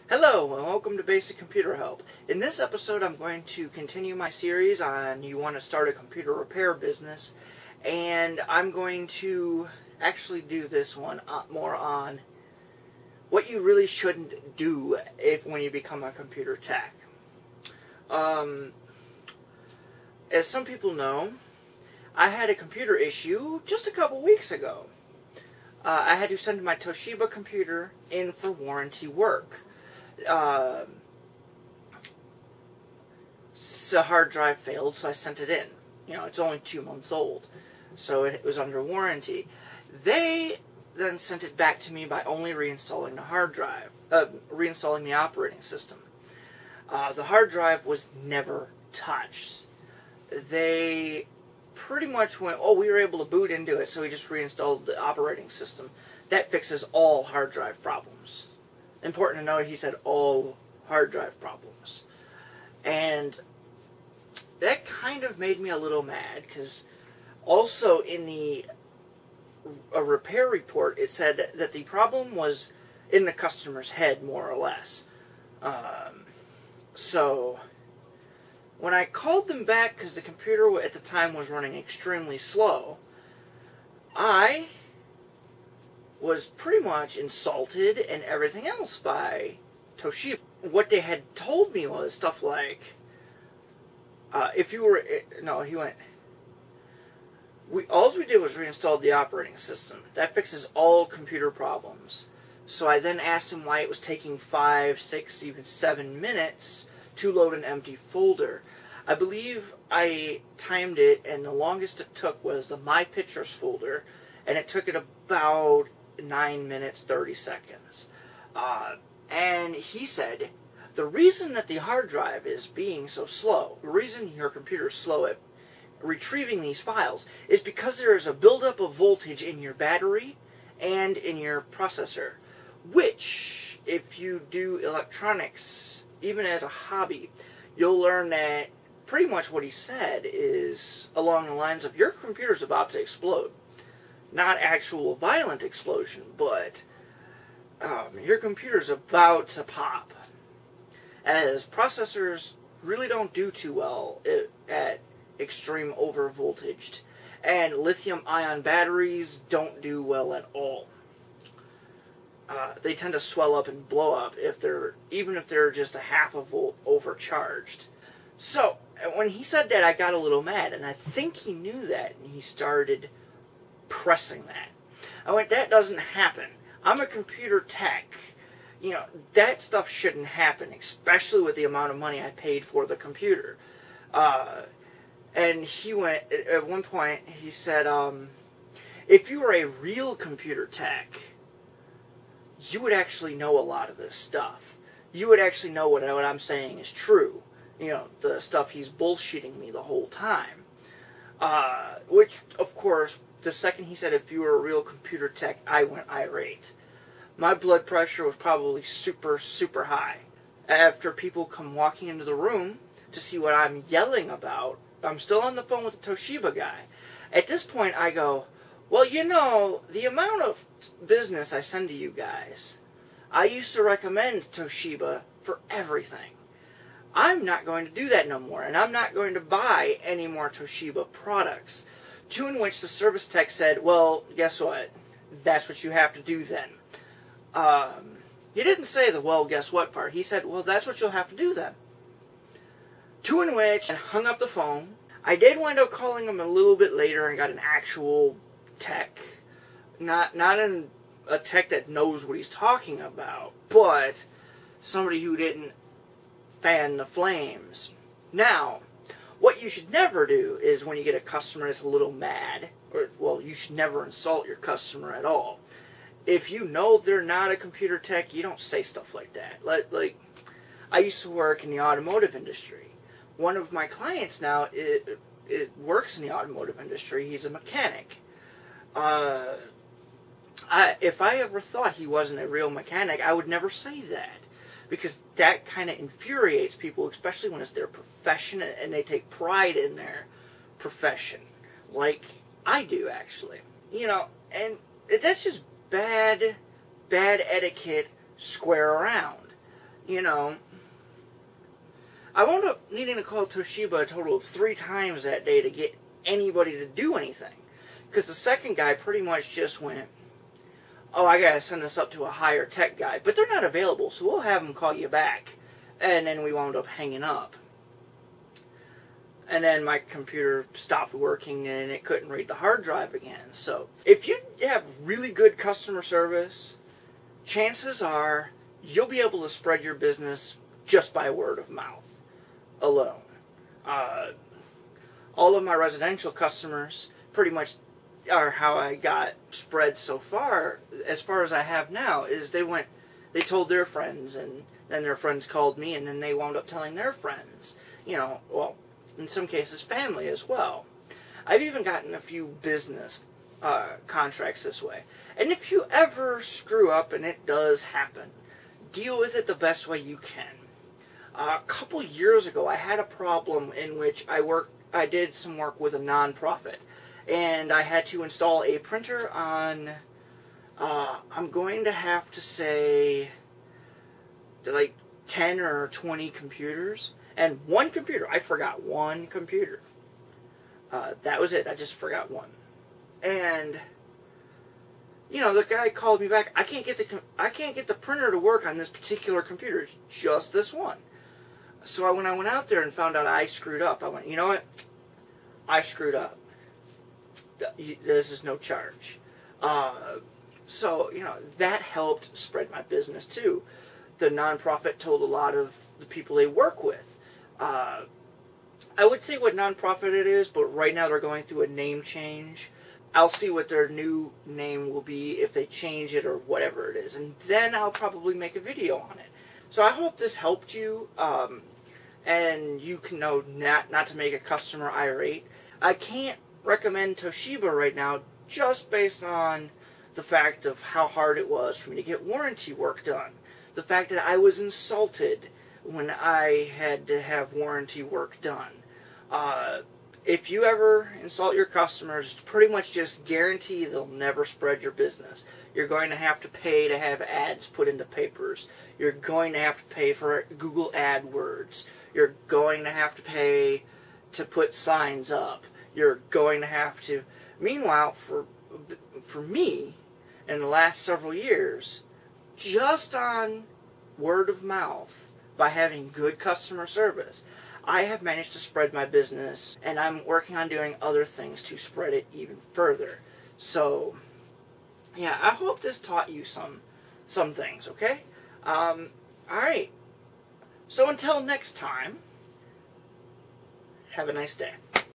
Hello and welcome to Basic Computer Help. In this episode I'm going to continue my series on you want to start a computer repair business, and I'm going to actually do this one more on what you really shouldn't do when you become a computer tech. As some people know, I had a computer issue just a couple weeks ago. I had to send my Toshiba computer in for warranty work. The hard drive failed, so I sent it in. You know, it's only 2 months old, so it was under warranty. They then sent it back to me by only reinstalling the hard drive, reinstalling the operating system. The hard drive was never touched. They pretty much went, oh, we were able to boot into it, so we just reinstalled the operating system. That fixes all hard drive problems. Important to note, he said all hard drive problems. And that kind of made me a little mad, because also in a repair report, it said that the problem was in the customer's head, more or less. So when I called them back, because the computer at the time was running extremely slow, I was pretty much insulted and everything else by Toshiba. What they had told me was stuff like, if you were, no, he went, all we did was reinstall the operating system. That fixes all computer problems. So I then asked him why it was taking 5, 6, even 7 minutes to load an empty folder. I believe I timed it, and the longest it took was the My Pictures folder, and it took it about 9 minutes, 30 seconds. And he said, the reason that the hard drive is being so slow, the reason your computer is slow at retrieving these files, is because there is a buildup of voltage in your battery and in your processor, which, if you do electronics, even as a hobby, you'll learn that pretty much what he said is along the lines of your computer's about to explode. Not actual violent explosion, but your computer's about to pop. As processors really don't do too well at extreme overvoltage, and lithium-ion batteries don't do well at all. They tend to swell up and blow up even if they're just a half a volt overcharged. So when he said that, I got a little mad, and I think he knew that, and he started pressing that. I went, that doesn't happen. I'm a computer tech. You know, that stuff shouldn't happen, especially with the amount of money I paid for the computer. And he went, at one point, he said, if you were a real computer tech, you would actually know a lot of this stuff. You would actually know what I'm saying is true. You know, the stuff he's bullshitting me the whole time. Which, of course, the second he said, if you were a real computer tech, I went irate. My blood pressure was probably super, super high. After people come walking into the room to see what I'm yelling about, I'm still on the phone with the Toshiba guy. At this point, I go, well, you know, the amount of business I send to you guys, I used to recommend Toshiba for everything. I'm not going to do that no more, and I'm not going to buy any more Toshiba products. To which the service tech said, well, guess what? That's what you have to do then. He didn't say the well, guess what part. He said, well, that's what you'll have to do then. To which I hung up the phone. I did wind up calling him a little bit later and got an actual tech. Not a tech that knows what he's talking about, but somebody who didn't fan the flames. Now, what you should never do is when you get a customer that's a little mad, or, well, you should never insult your customer at all. If you know they're not a computer tech, you don't say stuff like that. Like, I used to work in the automotive industry. One of my clients now, it works in the automotive industry. He's a mechanic. If I ever thought he wasn't a real mechanic, I would never say that. Because that kind of infuriates people, especially when it's their profession and they take pride in their profession. Like I do, actually. You know, and that's just bad etiquette square around. you know, I wound up needing to call Toshiba a total of 3 times that day to get anybody to do anything. Because the second guy pretty much just went, oh, I gotta send this up to a higher tech guy. But they're not available, so we'll have them call you back. And then we wound up hanging up. And then my computer stopped working and it couldn't read the hard drive again. So if you have really good customer service, chances are you'll be able to spread your business just by word of mouth alone. All of my residential customers pretty much are how I got spread so far as I have now, is they told their friends, and then their friends called me, and then they wound up telling their friends. You know, well, in some cases family as well. I've even gotten a few business contracts this way. And if you ever screw up, and it does happen, deal with it the best way you can. A couple years ago, I had a problem in which I did some work with a non-profit, and I had to install a printer on, I'm going to have to say, like 10 or 20 computers. And one computer, I forgot one computer. That was it, I just forgot one. And, you know, the guy called me back, I can't get the printer to work on this particular computer, it's just this one. So when I went out there and found out I screwed up, I went, you know what? I screwed up. This is no charge. So, you know, that helped spread my business too. The nonprofit told a lot of the people they work with. I would say what nonprofit it is, but right now they're going through a name change. I'll see what their new name will be if they change it or whatever it is, and then I'll probably make a video on it. So I hope this helped you, and you can know not to make a customer irate. I can't recommend Toshiba right now just based on the fact of how hard it was for me to get warranty work done. The fact that I was insulted when I had to have warranty work done. If you ever insult your customers, pretty much just guarantee they'll never spread your business. You're going to have to pay to have ads put into papers. You're going to have to pay for Google AdWords. You're going to have to pay to put signs up. You're going to have to... Meanwhile, for me, in the last several years, just on word of mouth, by having good customer service, I have managed to spread my business, and I'm working on doing other things to spread it even further. So, yeah, I hope this taught you some things, okay? Alright. So until next time, have a nice day.